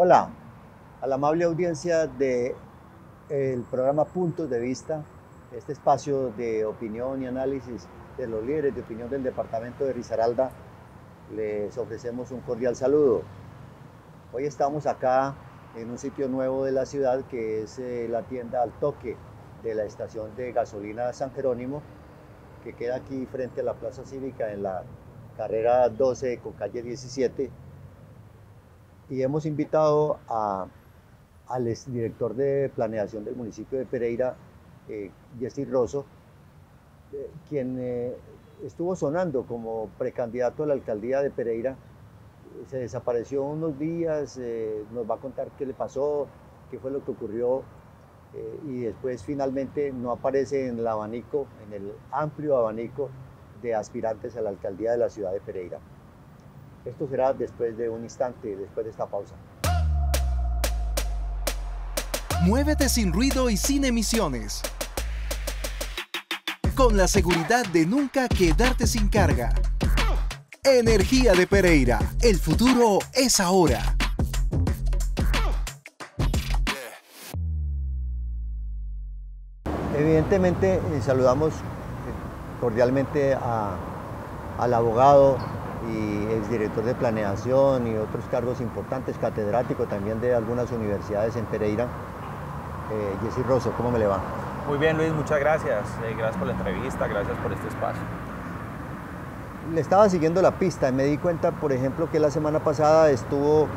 Hola, a la amable audiencia del programa Puntos de Vista, este espacio de opinión y análisis de los líderes de opinión del departamento de Risaralda, les ofrecemos un cordial saludo. Hoy estamos acá en un sitio nuevo de la ciudad que es la tienda Al Toque de la estación de gasolina San Jerónimo, que queda aquí frente a la Plaza Cívica en la carrera 12 con calle 17. Y hemos invitado al exdirector de planeación del municipio de Pereira, Jessy Rosso, quien estuvo sonando como precandidato a la alcaldía de Pereira. Se desapareció unos días, nos va a contar qué le pasó, qué fue lo que ocurrió, y después finalmente no aparece en el abanico, en el amplio abanico de aspirantes a la alcaldía de la ciudad de Pereira. Esto será después de un instante, después de esta pausa. Muévete sin ruido y sin emisiones. Con la seguridad de nunca quedarte sin carga. Energía de Pereira. El futuro es ahora. Evidentemente saludamos cordialmente al abogado y exdirector de planeación y otros cargos importantes, catedrático también de algunas universidades en Pereira, Jessy Rosso. ¿Cómo me le va? Muy bien, Luis, muchas gracias. Gracias por la entrevista, gracias por este espacio. Le estaba siguiendo la pista y me di cuenta, por ejemplo, que la semana pasada estuvo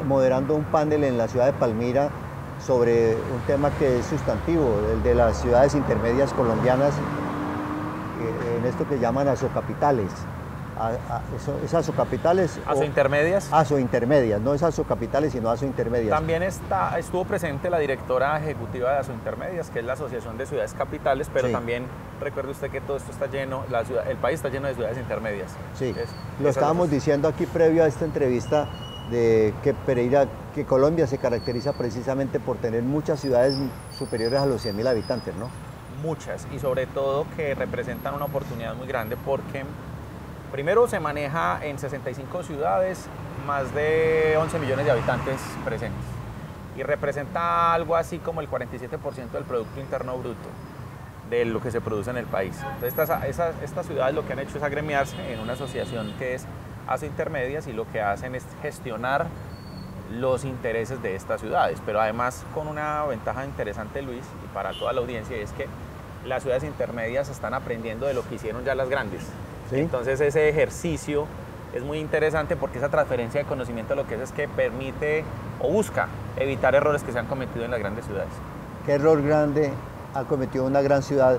moderando un panel en la ciudad de Palmira sobre un tema que es sustantivo, el de las ciudades intermedias colombianas, en esto que llaman asocapitales. ¿Es asocapitales? ¿Asointermedias? Asointermedias, no es asocapitales, sino asointermedias. También estuvo presente la directora ejecutiva de Asointermedias, que es la Asociación de Ciudades Capitales, pero sí, también recuerde usted que todo esto está lleno, el país está lleno de ciudades intermedias. Sí, lo estábamos diciendo aquí previo a esta entrevista, de que Pereira, que Colombia se caracteriza precisamente por tener muchas ciudades superiores a los 100.000 habitantes, ¿no? Muchas, y sobre todo que representan una oportunidad muy grande porque primero se maneja en 65 ciudades más de 11 millones de habitantes presentes y representa algo así como el 47% del Producto Interno Bruto de lo que se produce en el país. Entonces estas ciudades lo que han hecho es agremiarse en una asociación que es Asointermedias y lo que hacen es gestionar los intereses de estas ciudades, pero además con una ventaja interesante, Luis, y para toda la audiencia, es que las ciudades intermedias están aprendiendo de lo que hicieron ya las grandes. ¿Sí? Entonces ese ejercicio es muy interesante porque esa transferencia de conocimiento lo que es que permite o busca evitar errores que se han cometido en las grandes ciudades. ¿Qué error grande ha cometido una gran ciudad,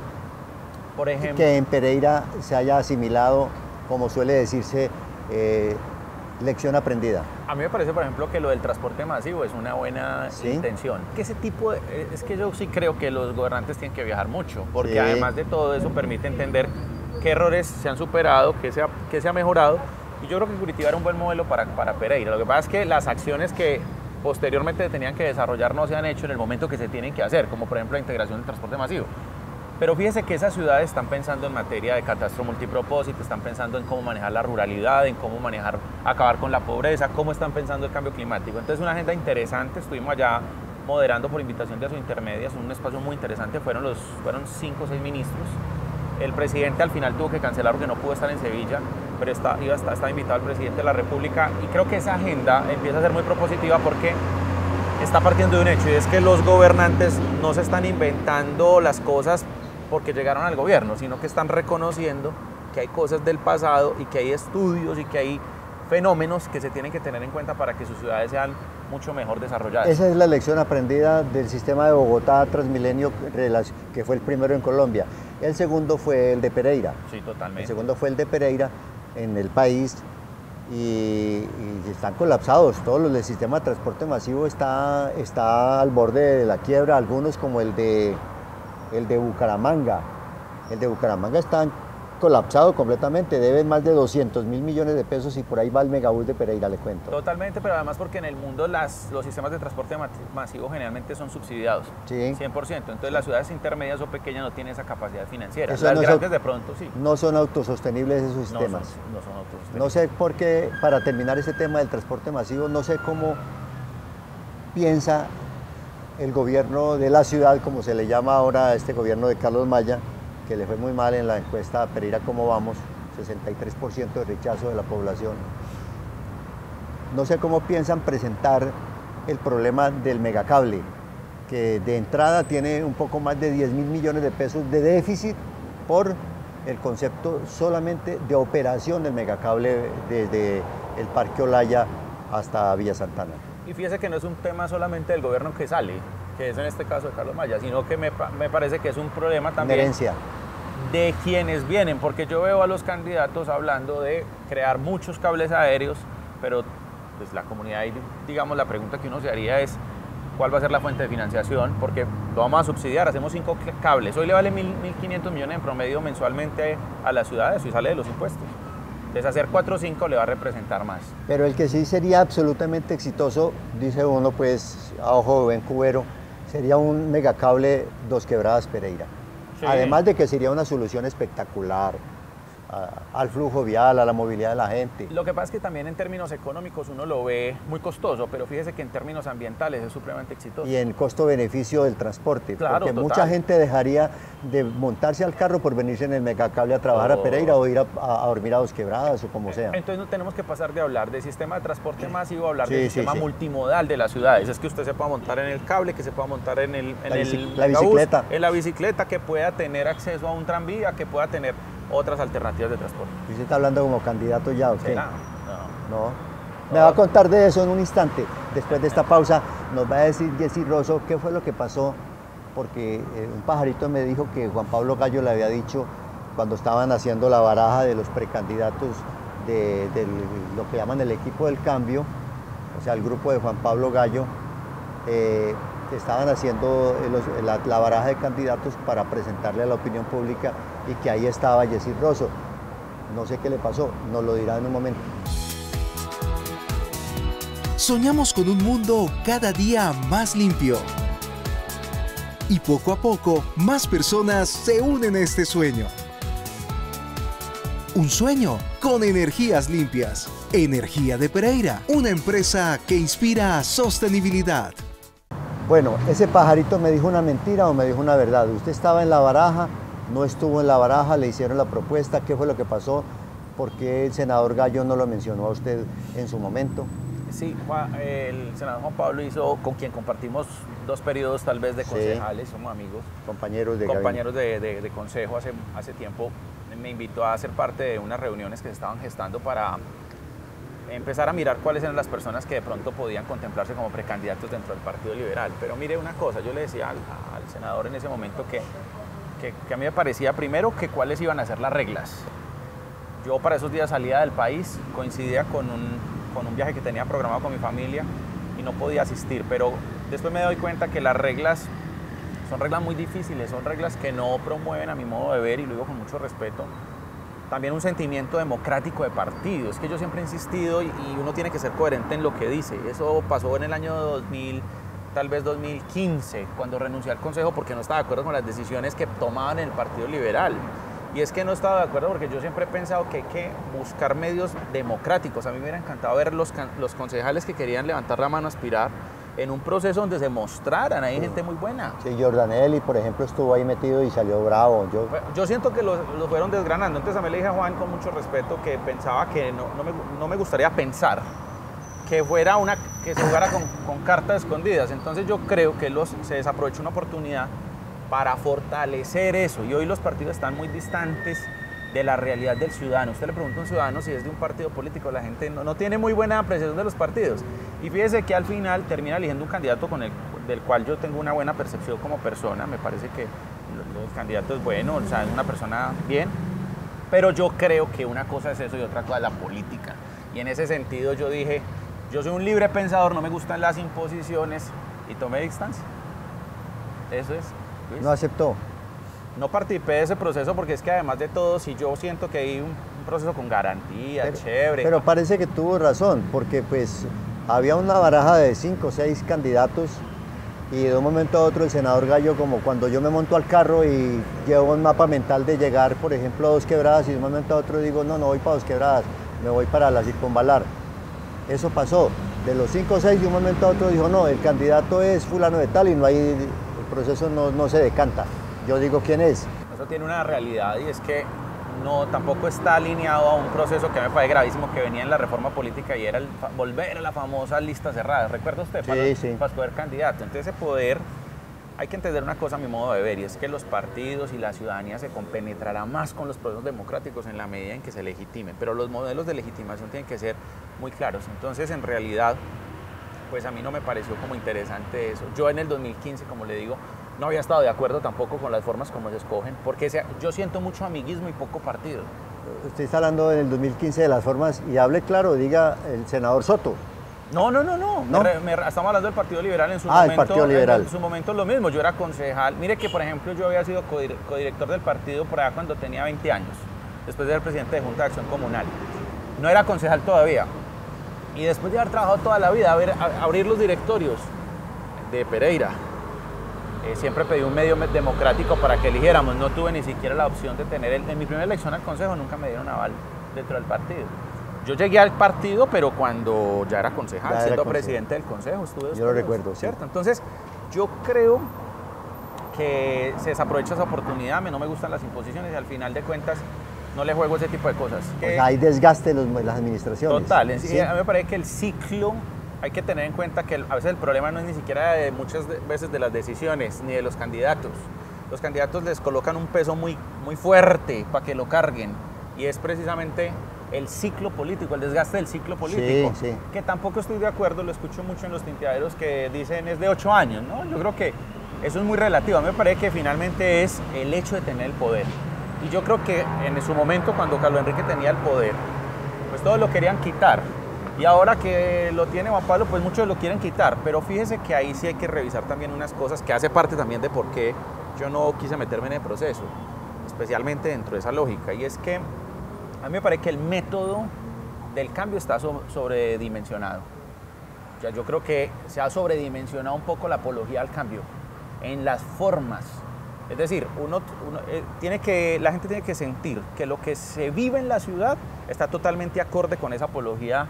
por ejemplo, que en Pereira se haya asimilado, como suele decirse, lección aprendida? A mí me parece, por ejemplo, que lo del transporte masivo es una buena intención. Que ese tipo es que yo sí creo que los gobernantes tienen que viajar mucho, porque además de todo eso permite entender qué errores se han superado, qué se ha mejorado, y yo creo que Curitiba era un buen modelo para Pereira. Lo que pasa es que las acciones que posteriormente tenían que desarrollar no se han hecho en el momento que se tienen que hacer, como por ejemplo la integración del transporte masivo. Pero fíjese que esas ciudades están pensando en materia de catastro multipropósito, están pensando en cómo manejar la ruralidad, en cómo acabar con la pobreza, cómo están pensando el cambio climático. Entonces una agenda interesante, estuvimos allá moderando por invitación de Asointermedias, un espacio muy interesante, fueron 5 o 6 ministros. El presidente al final tuvo que cancelar porque no pudo estar en Sevilla, pero estaba invitado el presidente de la República, y creo que esa agenda empieza a ser muy propositiva porque está partiendo de un hecho, y es que los gobernantes no se están inventando las cosas porque llegaron al gobierno, sino que están reconociendo que hay cosas del pasado y que hay estudios y que hay fenómenos que se tienen que tener en cuenta para que sus ciudades sean mucho mejor desarrolladas. Esa es la lección aprendida del sistema de Bogotá Transmilenio, que fue el primero en Colombia. El segundo fue el de Pereira. Sí, totalmente. El segundo fue el de Pereira en el país, y están colapsados. El sistema de transporte masivo está al borde de la quiebra. Algunos, como el de Bucaramanga. El de Bucaramanga está colapsado completamente, deben más de 200.000 millones de pesos, y por ahí va el megabús de Pereira, le cuento. Totalmente, pero además porque en el mundo los sistemas de transporte masivo generalmente son subsidiados, sí. 100%, entonces sí. Las ciudades intermedias o pequeñas no tienen esa capacidad financiera, las grandes de pronto sí. No son autosostenibles esos sistemas. No son autosostenibles. No sé por qué, para terminar ese tema del transporte masivo, no sé cómo piensa el gobierno de la ciudad, como se le llama ahora a este gobierno de Carlos Maya, que le fue muy mal en la encuesta Pereira Cómo Vamos, 63% de rechazo de la población. No sé cómo piensan presentar el problema del megacable, que de entrada tiene un poco más de 10.000 millones de pesos de déficit por el concepto solamente de operación del megacable desde el Parque Olaya hasta Villa Santana. Y fíjese que no es un tema solamente del gobierno que sale, que es en este caso de Carlos Maya, sino que me parece que es un problema también herencia de quienes vienen, porque yo veo a los candidatos hablando de crear muchos cables aéreos, pero pues la comunidad, digamos, la pregunta que uno se haría es cuál va a ser la fuente de financiación, porque lo vamos a subsidiar, hacemos 5 cables, hoy le vale 1.500 millones en promedio mensualmente a las ciudades y sale de los impuestos. Entonces hacer 4 o 5 le va a representar más. Pero el que sí sería absolutamente exitoso, dice uno pues a ojo de buen cubero, sería un megacable Dos Quebradas Pereira. Sí. Además de que sería una solución espectacular al flujo vial, a la movilidad de la gente. Lo que pasa es que también en términos económicos uno lo ve muy costoso, pero fíjese que en términos ambientales es supremamente exitoso. Y en costo-beneficio del transporte, claro, porque total. Mucha gente dejaría de montarse al carro por venirse en el megacable a trabajar a Pereira o ir a dormir a Dos Quebradas o como sea. Entonces no tenemos que pasar de hablar de sistema de transporte masivo a hablar de sistema multimodal de las ciudades. Es que usted se pueda montar en el cable, que se pueda montar en la bicicleta. En la bicicleta, que pueda tener acceso a un tranvía, que pueda tener otras alternativas de transporte. ¿Y usted está hablando como candidato ya o qué? No. Me va a contar de eso en un instante. Después de esta pausa nos va a decir Jessy Rosso qué fue lo que pasó, porque un pajarito me dijo que Juan Pablo Gallo le había dicho cuando estaban haciendo la baraja de los precandidatos de lo que llaman el equipo del cambio, o sea, el grupo de Juan Pablo Gallo, estaban haciendo la baraja de candidatos para presentarle a la opinión pública y que ahí estaba Jessy Rosso. No sé qué le pasó, nos lo dirá en un momento. Soñamos con un mundo cada día más limpio. Y poco a poco, más personas se unen a este sueño. Un sueño con energías limpias. Energía de Pereira, una empresa que inspira sostenibilidad. Bueno, ¿ese pajarito me dijo una mentira o me dijo una verdad? ¿Usted estaba en la baraja? ¿No estuvo en la baraja? ¿Le hicieron la propuesta? ¿Qué fue lo que pasó? ¿Por qué el senador Gallo no lo mencionó a usted en su momento? Sí, el senador Juan Pablo hizo, con quien compartimos 2 periodos tal vez de concejales, somos amigos. Compañeros de consejo hace tiempo. Me invitó a ser parte de unas reuniones que se estaban gestando para empezar a mirar cuáles eran las personas que de pronto podían contemplarse como precandidatos dentro del Partido Liberal. Pero mire una cosa, yo le decía al senador en ese momento que a mí me parecía primero que cuáles iban a ser las reglas. Yo para esos días salía del país, coincidía con un viaje que tenía programado con mi familia y no podía asistir, pero después me doy cuenta que las reglas son reglas muy difíciles, son reglas que no promueven a mi modo de ver, y lo digo con mucho respeto, también un sentimiento democrático de partido. Es que yo siempre he insistido y uno tiene que ser coherente en lo que dice. Eso pasó en el año 2000, tal vez 2015, cuando renuncié al Consejo porque no estaba de acuerdo con las decisiones que tomaban en el Partido Liberal. Y es que no estaba de acuerdo porque yo siempre he pensado que hay que buscar medios democráticos. A mí me hubiera encantado ver los concejales que querían levantar la mano, aspirar, en un proceso donde se mostraran. Hay gente muy buena. Sí, Jordanelli, por ejemplo, estuvo ahí metido y salió bravo. Yo siento que lo fueron desgranando. Entonces a mí le dije a Juan con mucho respeto que pensaba que no me gustaría pensar que fuera que se jugara con cartas escondidas. Entonces yo creo que se desaprovechó una oportunidad para fortalecer eso. Y hoy los partidos están muy distantes de la realidad del ciudadano. Usted le pregunta a un ciudadano si es de un partido político, la gente no tiene muy buena apreciación de los partidos. Y fíjese que al final termina eligiendo un candidato del cual yo tengo una buena percepción como persona. Me parece que el candidato es bueno, o sea, es una persona bien. Pero yo creo que una cosa es eso y otra cosa es la política. Y en ese sentido yo dije, yo soy un libre pensador, no me gustan las imposiciones, y tomé distancia. Eso es. ¿No aceptó? No participé de ese proceso porque es que además de todo, si yo siento que hay un proceso con garantía, chévere. Pero parece que tuvo razón, porque pues había una baraja de 5 o 6 candidatos y de un momento a otro el senador Gallo, como cuando yo me monto al carro y llevo un mapa mental de llegar, por ejemplo, a Dos Quebradas, y de un momento a otro digo, no voy para Dos Quebradas, me voy para la Circunvalar. Eso pasó. de los 5 o 6 de un momento a otro dijo, no, el candidato es fulano de tal y no hay, el proceso no se decanta. Yo digo quién es. Eso tiene una realidad y es que no, tampoco está alineado a un proceso que me parece gravísimo que venía en la reforma política y era volver a la famosa lista cerrada. ¿Recuerda usted? Para escoger candidato. Entonces ese poder, hay que entender una cosa a mi modo de ver, y es que los partidos y la ciudadanía se compenetrará más con los procesos democráticos en la medida en que se legitimen, pero los modelos de legitimación tienen que ser muy claros. Entonces, en realidad, pues a mí no me pareció como interesante eso. Yo en el 2015, como le digo, no había estado de acuerdo tampoco con las formas como se escogen, porque yo siento mucho amiguismo y poco partido. Usted está hablando en el 2015 de las formas y hable claro, diga el senador Soto. No. Estamos hablando del Partido Liberal en su momento. El Partido Liberal. En su momento lo mismo, yo era concejal. Mire que, por ejemplo, yo había sido codirector del partido por allá cuando tenía 20 años, después de ser presidente de Junta de Acción Comunal. No era concejal todavía. Y después de haber trabajado toda la vida, abrir los directorios de Pereira, siempre pedí un medio democrático para que eligiéramos. No tuve ni siquiera la opción de tener, en mi primera elección al consejo nunca me dieron aval dentro del partido. Yo llegué al partido, pero cuando ya era concejal, siendo presidente del consejo, estuve. Yo lo recuerdo, ¿cierto? Sí. Entonces, yo creo que se desaprovecha esa oportunidad, no me gustan las imposiciones y al final de cuentas no le juego ese tipo de cosas. Pues hay desgaste en las administraciones. Total, ¿sí? A mí me parece que el ciclo, hay que tener en cuenta que a veces el problema no es ni siquiera muchas veces de las decisiones, ni de los candidatos. Los candidatos les colocan un peso muy fuerte para que lo carguen y es precisamente el ciclo político, el desgaste del ciclo político, sí. Que tampoco estoy de acuerdo, lo escucho mucho en los tinteaderos que dicen es de 8 años, ¿no? Yo creo que eso es muy relativo, a mí me parece que finalmente es el hecho de tener el poder. Y yo creo que en su momento, cuando Carlos Enrique tenía el poder, pues todos lo querían quitar. Y ahora que lo tiene Juan Pablo, pues muchos lo quieren quitar. Pero fíjese que ahí sí hay que revisar también unas cosas que hace parte también de por qué yo no quise meterme en el proceso, especialmente dentro de esa lógica. Y es que a mí me parece que el método del cambio está sobredimensionado. O sea, yo creo que se ha sobredimensionado un poco la apología al cambio en las formas. Es decir, la gente tiene que sentir que lo que se vive en la ciudad está totalmente acorde con esa apología,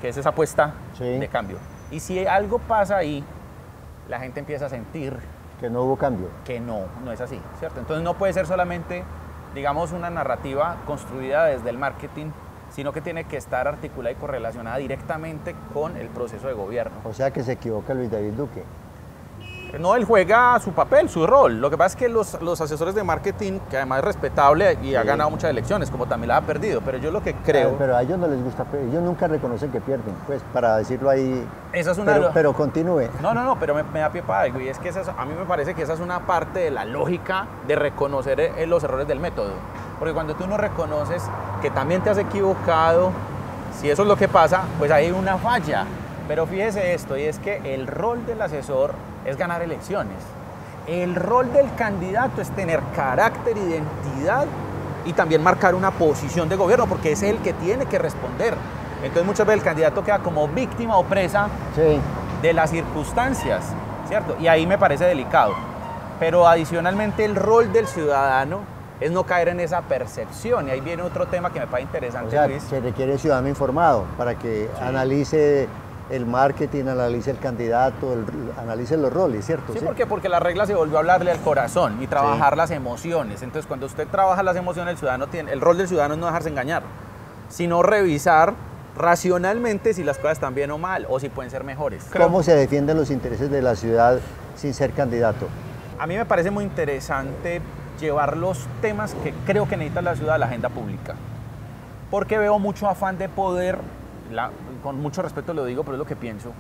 que es esa apuesta de cambio. Y si algo pasa ahí, la gente empieza a sentir que no hubo cambio. Que no es así, ¿cierto? Entonces no puede ser solamente, digamos, una narrativa construida desde el marketing, sino que tiene que estar articulada y correlacionada directamente con el proceso de gobierno. O sea que se equivoca Luis David Duque. No, él juega su papel, su rol. Lo que pasa es que los asesores de marketing, que además es respetable y ha ganado muchas elecciones, como también la ha perdido, pero yo lo que creo... Pero a ellos no les gusta, ellos nunca reconocen que pierden, pues para decirlo ahí... Esa es una pero continúe. No, pero me da pie para algo, y es que a mí me parece que esa es una parte de la lógica de reconocer los errores del método. Porque cuando tú no reconoces que también te has equivocado, si eso es lo que pasa, pues hay una falla. Pero fíjese esto, y es que el rol del asesor es ganar elecciones. El rol del candidato es tener carácter, identidad y también marcar una posición de gobierno, porque es el que tiene que responder. Entonces muchas veces el candidato queda como víctima o presa de las circunstancias, ¿cierto? Y ahí me parece delicado. Pero adicionalmente el rol del ciudadano es no caer en esa percepción. Y ahí viene otro tema que me parece interesante, o sea, Luis. Se requiere ciudadano informado para que analice el marketing, analice el candidato, analice los roles, ¿cierto? Sí, porque la regla se volvió a hablarle al corazón y trabajar las emociones. Entonces, cuando usted trabaja las emociones, el rol del ciudadano es no dejarse engañar, sino revisar racionalmente si las cosas están bien o mal, o si pueden ser mejores. ¿Cómo se defienden los intereses de la ciudad sin ser candidato? A mí me parece muy interesante llevar los temas que creo que necesita la ciudad a la agenda pública, porque veo mucho afán de poder, con mucho respeto lo digo, pero es lo que pienso.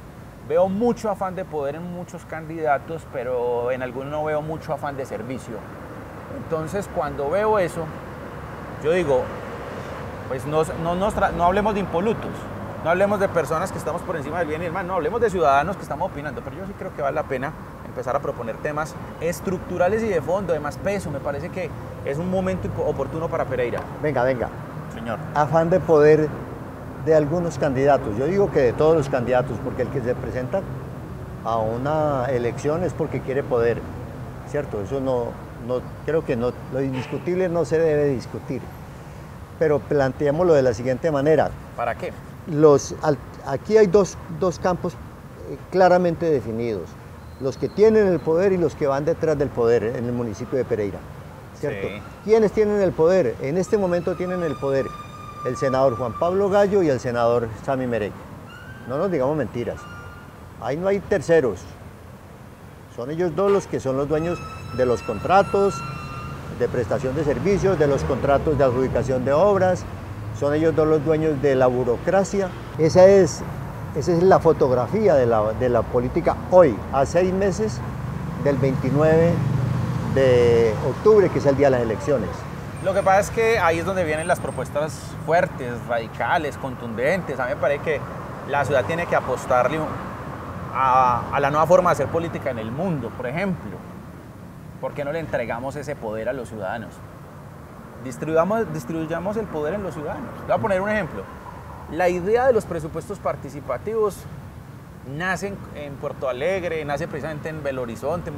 Veo mucho afán de poder en muchos candidatos, pero en algunos no veo mucho afán de servicio. Entonces, cuando veo eso, yo digo, pues no hablemos de impolutos, no hablemos de personas que estamos por encima del bien y del mal, no hablemos de ciudadanos que estamos opinando, pero yo sí creo que vale la pena empezar a proponer temas estructurales y de fondo, de más peso. Me parece que es un momento oportuno para Pereira. Venga. Señor. Afán de poder de algunos candidatos. Yo digo que de todos los candidatos, porque el que se presenta a una elección es porque quiere poder, ¿cierto? Eso no creo que no, lo indiscutible no se debe discutir. Pero planteémoslo de la siguiente manera. ¿Para qué? aquí hay dos campos claramente definidos, los que tienen el poder y los que van detrás del poder en el municipio de Pereira, ¿cierto? Sí. ¿Quiénes tienen el poder? En este momento tienen el poder el senador Juan Pablo Gallo y el senador Sami Merey. No nos digamos mentiras, ahí no hay terceros, son ellos dos los que son los dueños de los contratos de prestación de servicios, de los contratos de adjudicación de obras, son ellos dos los dueños de la burocracia. Esa es la fotografía de la política hoy, a 6 meses del 29 de octubre, que es el día de las elecciones. Lo que pasa es que ahí es donde vienen las propuestas fuertes, radicales, contundentes. A mí me parece que la ciudad tiene que apostarle a la nueva forma de hacer política en el mundo. Por ejemplo, ¿por qué no le entregamos ese poder a los ciudadanos? Distribuyamos el poder en los ciudadanos. Le voy a poner un ejemplo. La idea de los presupuestos participativos nace en Puerto Alegre, nace precisamente en Belo Horizonte,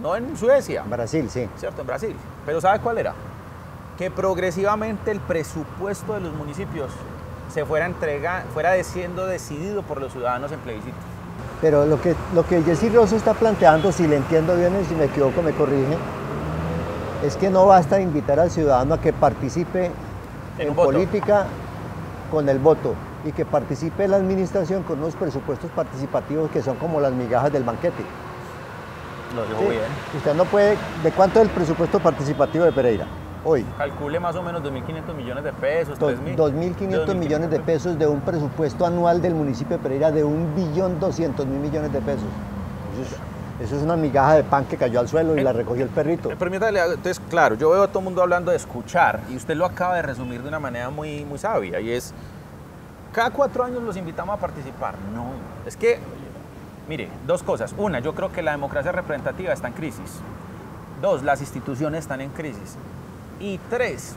no en Suecia. En Brasil, sí. Cierto, en Brasil. Pero ¿sabe cuál era? Que progresivamente el presupuesto de los municipios se fuera siendo decidido por los ciudadanos en plebiscitos. Pero lo que Jessy Rosso está planteando, si le entiendo bien y si me equivoco me corrige, es que no basta invitar al ciudadano a que participe en política con el voto y que participe en la administración con unos presupuestos participativos que son como las migajas del banquete. Lo dijo bien. Usted no puede... ¿De cuánto es el presupuesto participativo de Pereira hoy? Calcule más o menos 2.500 millones de pesos, 2.500 millones de pesos de un presupuesto anual del municipio de Pereira de 1.200.000 millones de pesos. Eso es una migaja de pan que cayó al suelo y la recogió el perrito. Permítale, entonces, claro, yo veo a todo el mundo hablando de escuchar y usted lo acaba de resumir de una manera muy, muy sabia, y es, cada 4 años los invitamos a participar. No, es que, mire, 2 cosas. Una, yo creo que la democracia representativa está en crisis. 2, las instituciones están en crisis. Y 3,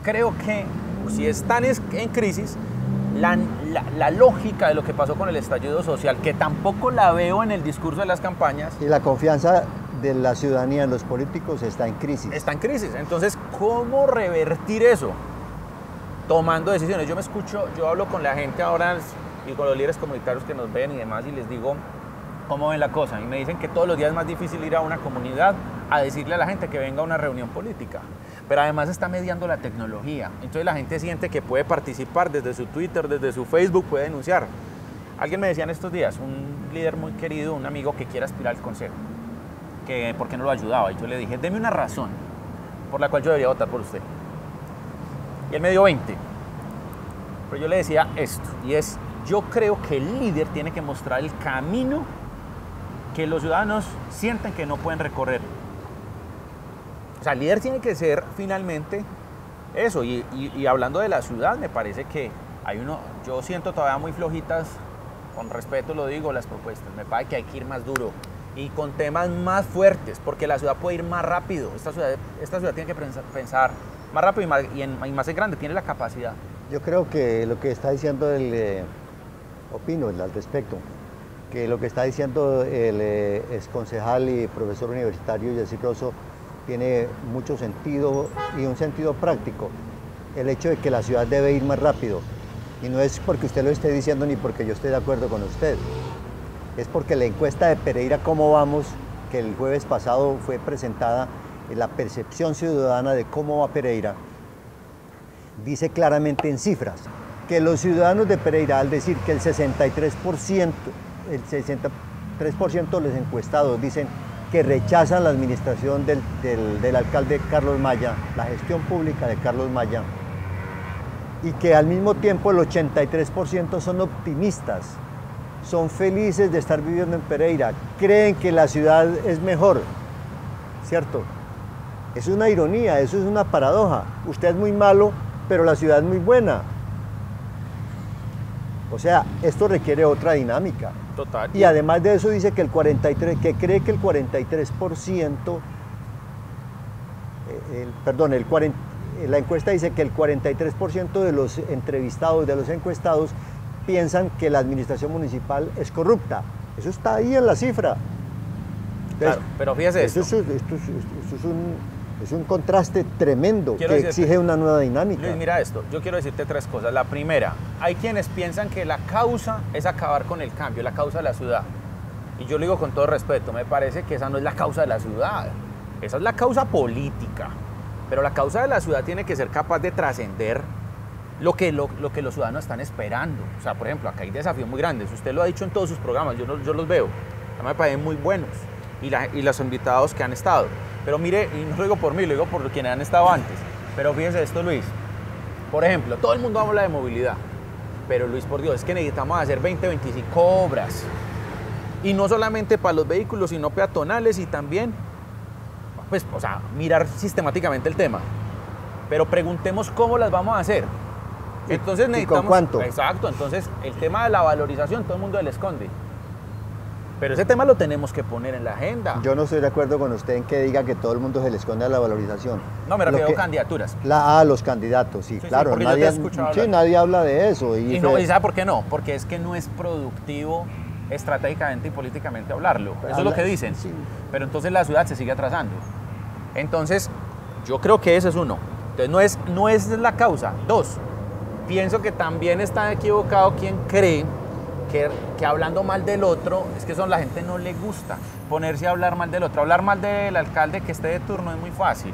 creo que si están en crisis, la lógica de lo que pasó con el estallido social, que tampoco la veo en el discurso de las campañas. Y la confianza de la ciudadanía en los políticos está en crisis. Está en crisis. Entonces, ¿cómo revertir eso? Tomando decisiones. Yo hablo con la gente ahora y con los líderes comunitarios que nos ven y demás, y les digo cómo ven la cosa. Y me dicen que todos los días es más difícil ir a una comunidad a decirle a la gente que venga a una reunión política. Pero además está mediando la tecnología. Entonces la gente siente que puede participar desde su Twitter, desde su Facebook, puede denunciar. Alguien me decía en estos días, un líder muy querido, un amigo que quiere aspirar al consejo, que por qué no lo ayudaba. Y yo le dije, deme una razón por la cual yo debería votar por usted. Y él me dio 20. Pero yo le decía esto, y es, yo creo que el líder tiene que mostrar el camino que los ciudadanos sienten que no pueden recorrer. O sea, el líder tiene que ser finalmente eso. Y hablando de la ciudad, me parece que yo siento todavía muy flojitas, con respeto lo digo, las propuestas. Me parece que hay que ir más duro y con temas más fuertes, porque la ciudad puede ir más rápido. Esta ciudad tiene que pensar más rápido y más en grande, tiene la capacidad. Yo creo que lo que está diciendo opino al respecto, que lo que está diciendo el exconcejal y profesor universitario Jessy Rosso tiene mucho sentido y un sentido práctico. El hecho de que la ciudad debe ir más rápido, y no es porque usted lo esté diciendo ni porque yo esté de acuerdo con usted, es porque la encuesta de Pereira Cómo Vamos, que el jueves pasado fue presentada, la percepción ciudadana de cómo va Pereira, dice claramente en cifras que los ciudadanos de Pereira, al decir que el 63% de los encuestados dicen que rechazan la administración del alcalde Carlos Maya, la gestión pública de Carlos Maya, y que al mismo tiempo el 83% son optimistas, son felices de estar viviendo en Pereira, creen que la ciudad es mejor, ¿cierto? Es una ironía, eso es una paradoja. Usted es muy malo, pero la ciudad es muy buena. O sea, esto requiere otra dinámica. Total. Y además de eso dice que cree que el 43%, la encuesta dice que el 43% de los entrevistados, de los encuestados, piensan que la administración municipal es corrupta. Eso está ahí en la cifra. Entonces, claro, pero fíjese esto. Esto es Es un contraste tremendo que exige una nueva dinámica. Luis, mira esto, yo quiero decirte tres cosas. La primera, hay quienes piensan que la causa es acabar con el cambio, la causa de la ciudad. Y yo lo digo con todo respeto, me parece que esa no es la causa de la ciudad, esa es la causa política. Pero la causa de la ciudad tiene que ser capaz de trascender lo que los ciudadanos están esperando. O sea, por ejemplo, acá hay desafíos muy grandes. Usted lo ha dicho en todos sus programas, yo los veo. A mí me parecen muy buenos. Y los invitados que han estado. Pero mire, y no lo digo por mí, lo digo por quienes han estado antes. Pero fíjese esto, Luis. Por ejemplo, todo el mundo habla de movilidad. Pero Luis, por Dios, es que necesitamos hacer 20, 25 obras. Y no solamente para los vehículos, sino peatonales y también, pues, o sea, mirar sistemáticamente el tema. Pero preguntemos cómo las vamos a hacer. Entonces necesitamos... ¿Y con cuánto? Exacto, entonces el tema de la valorización todo el mundo le esconde. Pero ese tema lo tenemos que poner en la agenda. Yo no estoy de acuerdo con usted en que diga que todo el mundo se le esconde a la valorización. No, me refiero a candidaturas. Los candidatos, sí, claro. Porque nadie habla de eso. ¿Y sabe por qué no? Porque es que no es productivo estratégicamente y políticamente hablarlo. Eso es lo que dicen. Sí. Pero entonces la ciudad se sigue atrasando. Entonces, yo creo que ese es uno. Entonces, no es la causa. Dos, pienso que también está equivocado quien cree que hablando mal del otro, es que a la gente no le gusta ponerse a hablar mal del otro. Hablar mal del alcalde que esté de turno es muy fácil.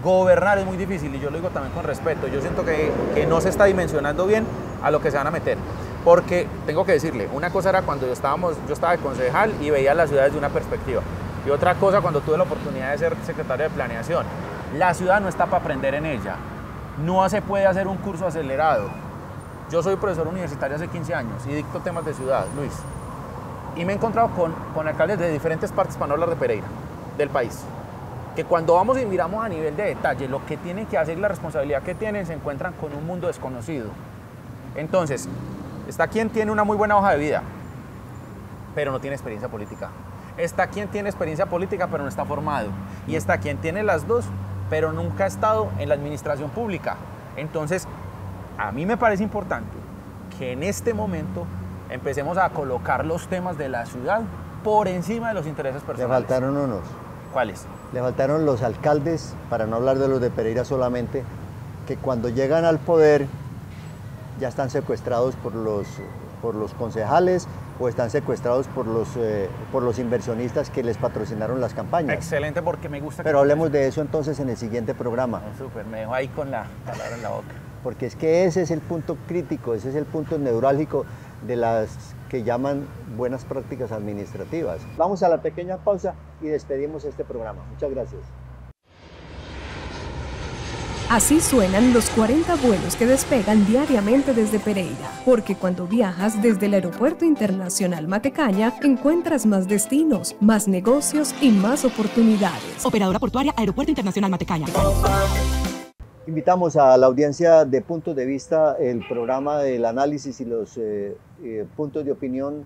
Gobernar es muy difícil y yo lo digo también con respeto. Yo siento que no se está dimensionando bien a lo que se van a meter. Porque tengo que decirle, una cosa era cuando yo estaba de concejal y veía las ciudades de una perspectiva. Y otra cosa cuando tuve la oportunidad de ser secretario de planeación. La ciudad no está para aprender en ella. No se puede hacer un curso acelerado. Yo soy profesor universitario hace 15 años y dicto temas de ciudad, Luis. Y me he encontrado con alcaldes de diferentes partes, para no hablar de Pereira, del país. Que cuando vamos y miramos a nivel de detalle lo que tienen que hacer y la responsabilidad que tienen, se encuentran con un mundo desconocido. Entonces, está quien tiene una muy buena hoja de vida, pero no tiene experiencia política. Está quien tiene experiencia política, pero no está formado. Y está quien tiene las dos, pero nunca ha estado en la administración pública. Entonces, a mí me parece importante que en este momento empecemos a colocar los temas de la ciudad por encima de los intereses personales. Le faltaron unos. ¿Cuáles? Le faltaron los alcaldes, para no hablar de los de Pereira solamente, que cuando llegan al poder ya están secuestrados por los concejales o están secuestrados por los inversionistas que les patrocinaron las campañas. Excelente, porque me gusta. Pero hablemos de eso entonces en el siguiente programa. Súper, me dejo ahí con la palabra en la boca. Porque es que ese es el punto crítico, ese es el punto neurálgico de las que llaman buenas prácticas administrativas. Vamos a la pequeña pausa y despedimos este programa. Muchas gracias. Así suenan los 40 vuelos que despegan diariamente desde Pereira, porque cuando viajas desde el Aeropuerto Internacional Matecaña, encuentras más destinos, más negocios y más oportunidades. Operadora portuaria Aeropuerto Internacional Matecaña. Invitamos a la audiencia de Puntos de Vista, el programa del análisis y los puntos de opinión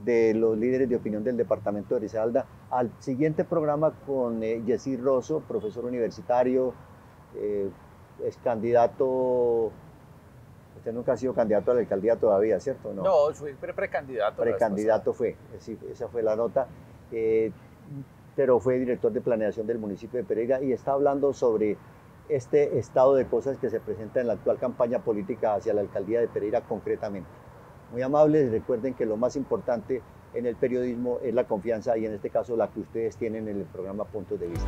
de los líderes de opinión del departamento de Risaralda, al siguiente programa con Yesir Rosso, profesor universitario, es candidato. Usted nunca ha sido candidato a la alcaldía todavía, ¿cierto? No, soy precandidato. Precandidato fue, sí, esa fue la nota, pero fue director de planeación del municipio de Pereira y está hablando sobre este estado de cosas que se presenta en la actual campaña política hacia la alcaldía de Pereira concretamente. Muy amables, recuerden que lo más importante en el periodismo es la confianza y en este caso la que ustedes tienen en el programa Puntos de Vista.